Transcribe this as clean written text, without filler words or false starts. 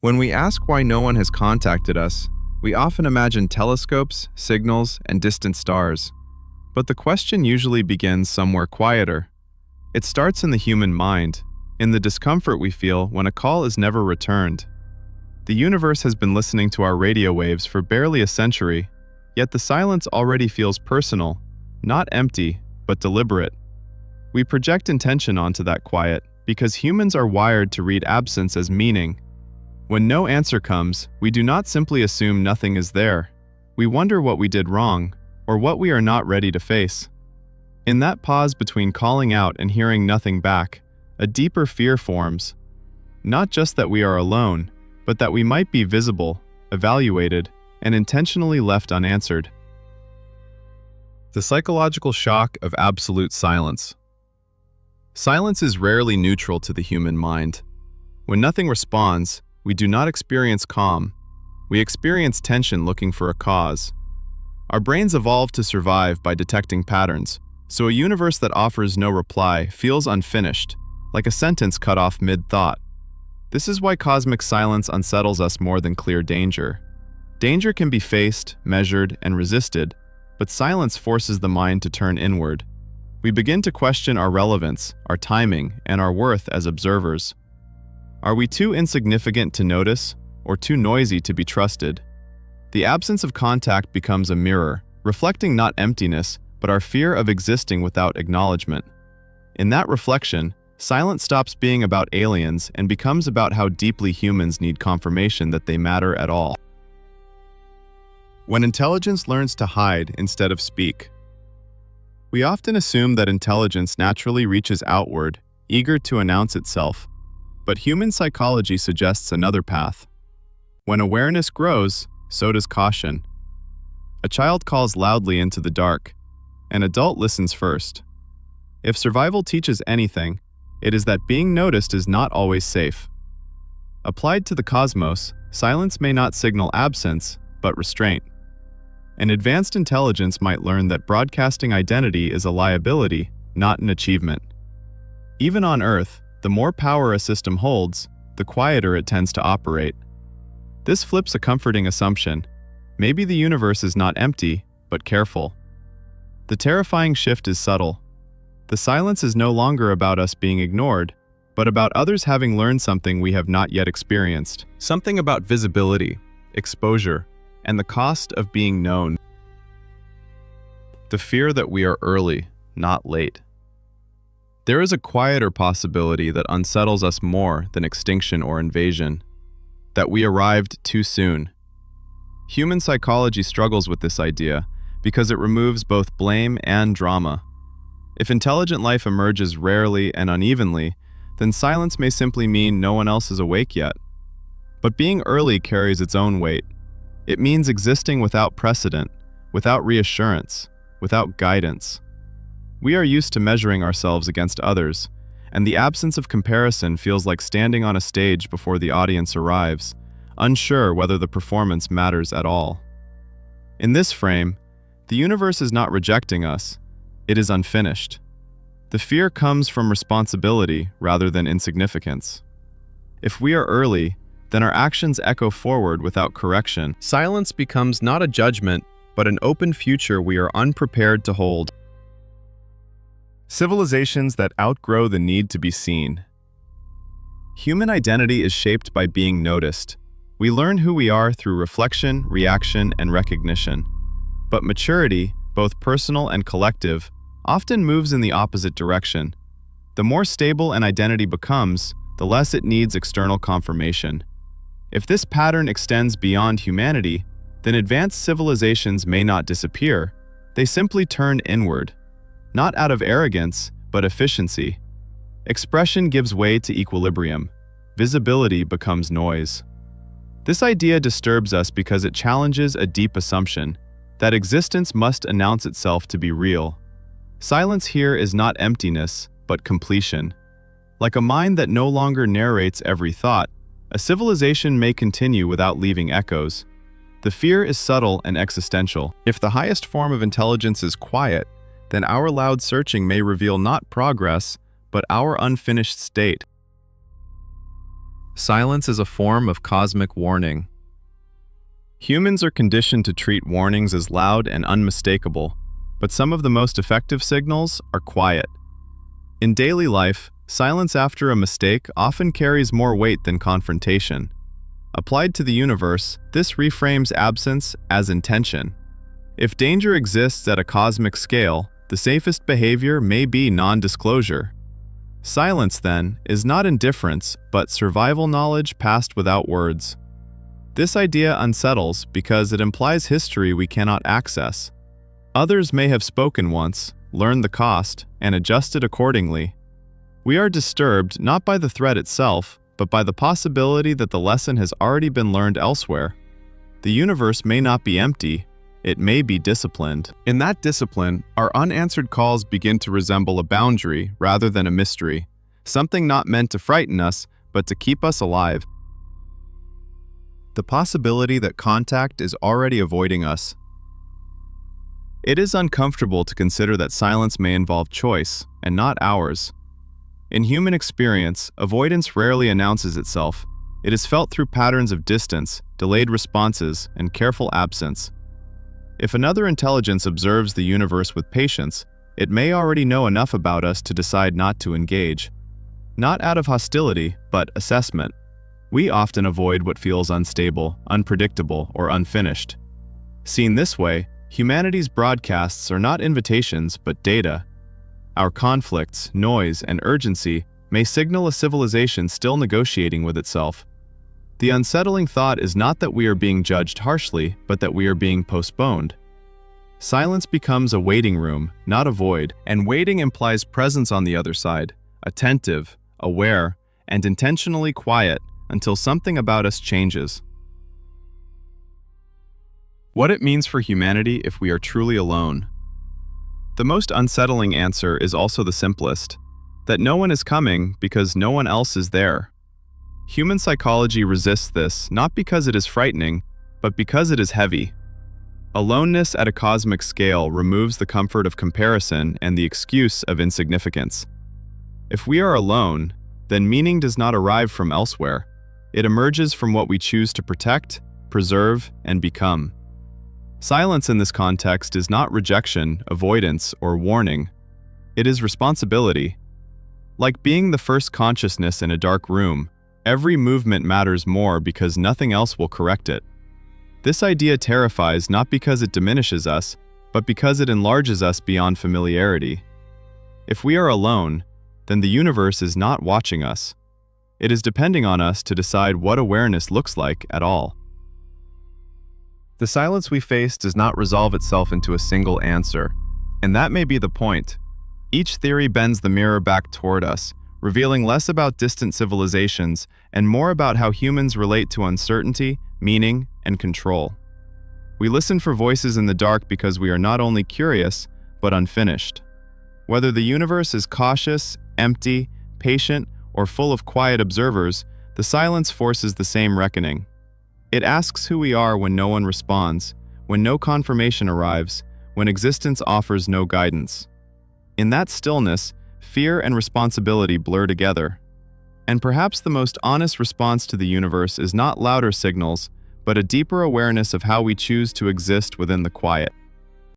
When we ask why no one has contacted us, we often imagine telescopes, signals, and distant stars. But the question usually begins somewhere quieter. It starts in the human mind, in the discomfort we feel when a call is never returned. The universe has been listening to our radio waves for barely a century, yet the silence already feels personal, not empty, but deliberate. We project intention onto that quiet because humans are wired to read absence as meaning. When no answer comes, we do not simply assume nothing is there. We wonder what we did wrong, or what we are not ready to face. In that pause between calling out and hearing nothing back, a deeper fear forms. Not just that we are alone, but that we might be visible, evaluated, and intentionally left unanswered. The psychological shock of absolute silence. Silence is rarely neutral to the human mind. When nothing responds, we do not experience calm. We experience tension looking for a cause. Our brains evolved to survive by detecting patterns, so a universe that offers no reply feels unfinished, like a sentence cut off mid-thought. This is why cosmic silence unsettles us more than clear danger. Danger can be faced, measured, and resisted, but silence forces the mind to turn inward. We begin to question our relevance, our timing, and our worth as observers. Are we too insignificant to notice, or too noisy to be trusted? The absence of contact becomes a mirror, reflecting not emptiness, but our fear of existing without acknowledgement. In that reflection, silence stops being about aliens and becomes about how deeply humans need confirmation that they matter at all. When intelligence learns to hide instead of speak. We often assume that intelligence naturally reaches outward, eager to announce itself. But human psychology suggests another path. When awareness grows, so does caution. A child calls loudly into the dark. An adult listens first. If survival teaches anything, it is that being noticed is not always safe. Applied to the cosmos, silence may not signal absence, but restraint. An advanced intelligence might learn that broadcasting identity is a liability, not an achievement. Even on Earth, the more power a system holds, the quieter it tends to operate. This flips a comforting assumption. Maybe the universe is not empty, but careful. The terrifying shift is subtle. The silence is no longer about us being ignored, but about others having learned something we have not yet experienced. Something about visibility, exposure, and the cost of being known. The fear that we are early, not late. There is a quieter possibility that unsettles us more than extinction or invasion, that we arrived too soon. Human psychology struggles with this idea because it removes both blame and drama. If intelligent life emerges rarely and unevenly, then silence may simply mean no one else is awake yet. But being early carries its own weight. It means existing without precedent, without reassurance, without guidance. We are used to measuring ourselves against others, and the absence of comparison feels like standing on a stage before the audience arrives, unsure whether the performance matters at all. In this frame, the universe is not rejecting us, it is unfinished. The fear comes from responsibility rather than insignificance. If we are early, then our actions echo forward without correction. Silence becomes not a judgment, but an open future we are unprepared to hold. Civilizations that outgrow the need to be seen. Human identity is shaped by being noticed. We learn who we are through reflection, reaction, and recognition. But maturity, both personal and collective, often moves in the opposite direction. The more stable an identity becomes, the less it needs external confirmation. If this pattern extends beyond humanity, then advanced civilizations may not disappear. They simply turn inward. Not out of arrogance, but efficiency. Expression gives way to equilibrium. Visibility becomes noise. This idea disturbs us because it challenges a deep assumption, that existence must announce itself to be real. Silence here is not emptiness, but completion. Like a mind that no longer narrates every thought, a civilization may continue without leaving echoes. The fear is subtle and existential. If the highest form of intelligence is quiet, then our loud searching may reveal not progress, but our unfinished state. Silence is a form of cosmic warning. Humans are conditioned to treat warnings as loud and unmistakable, but some of the most effective signals are quiet. In daily life, silence after a mistake often carries more weight than confrontation. Applied to the universe, this reframes absence as intention. If danger exists at a cosmic scale, the safest behavior may be non-disclosure. Silence, then, is not indifference, but survival knowledge passed without words. This idea unsettles because it implies history we cannot access. Others may have spoken once, learned the cost, and adjusted accordingly. We are disturbed not by the threat itself, but by the possibility that the lesson has already been learned elsewhere. The universe may not be empty, it may be disciplined. In that discipline, our unanswered calls begin to resemble a boundary rather than a mystery, something not meant to frighten us, but to keep us alive. The possibility that contact is already avoiding us. It is uncomfortable to consider that silence may involve choice, and not ours. In human experience, avoidance rarely announces itself. It is felt through patterns of distance, delayed responses, and careful absence. If another intelligence observes the universe with patience, it may already know enough about us to decide not to engage. Not out of hostility, but assessment. We often avoid what feels unstable, unpredictable, or unfinished. Seen this way, humanity's broadcasts are not invitations, but data. Our conflicts, noise, and urgency may signal a civilization still negotiating with itself. The unsettling thought is not that we are being judged harshly, but that we are being postponed. Silence becomes a waiting room, not a void, and waiting implies presence on the other side, attentive, aware, and intentionally quiet until something about us changes. What it means for humanity if we are truly alone. The most unsettling answer is also the simplest, that no one is coming because no one else is there. Human psychology resists this not because it is frightening, but because it is heavy. Aloneness at a cosmic scale removes the comfort of comparison and the excuse of insignificance. If we are alone, then meaning does not arrive from elsewhere. It emerges from what we choose to protect, preserve, and become. Silence in this context is not rejection, avoidance, or warning. It is responsibility. Like being the first consciousness in a dark room, every movement matters more because nothing else will correct it. This idea terrifies not because it diminishes us, but because it enlarges us beyond familiarity. If we are alone, then the universe is not watching us. It is depending on us to decide what awareness looks like at all. The silence we face does not resolve itself into a single answer, and that may be the point. Each theory bends the mirror back toward us, revealing less about distant civilizations and more about how humans relate to uncertainty, meaning, and control. We listen for voices in the dark because we are not only curious, but unfinished. Whether the universe is cautious, empty, patient, or full of quiet observers, the silence forces the same reckoning. It asks who we are when no one responds, when no confirmation arrives, when existence offers no guidance. In that stillness, fear and responsibility blur together. And perhaps the most honest response to the universe is not louder signals, but a deeper awareness of how we choose to exist within the quiet.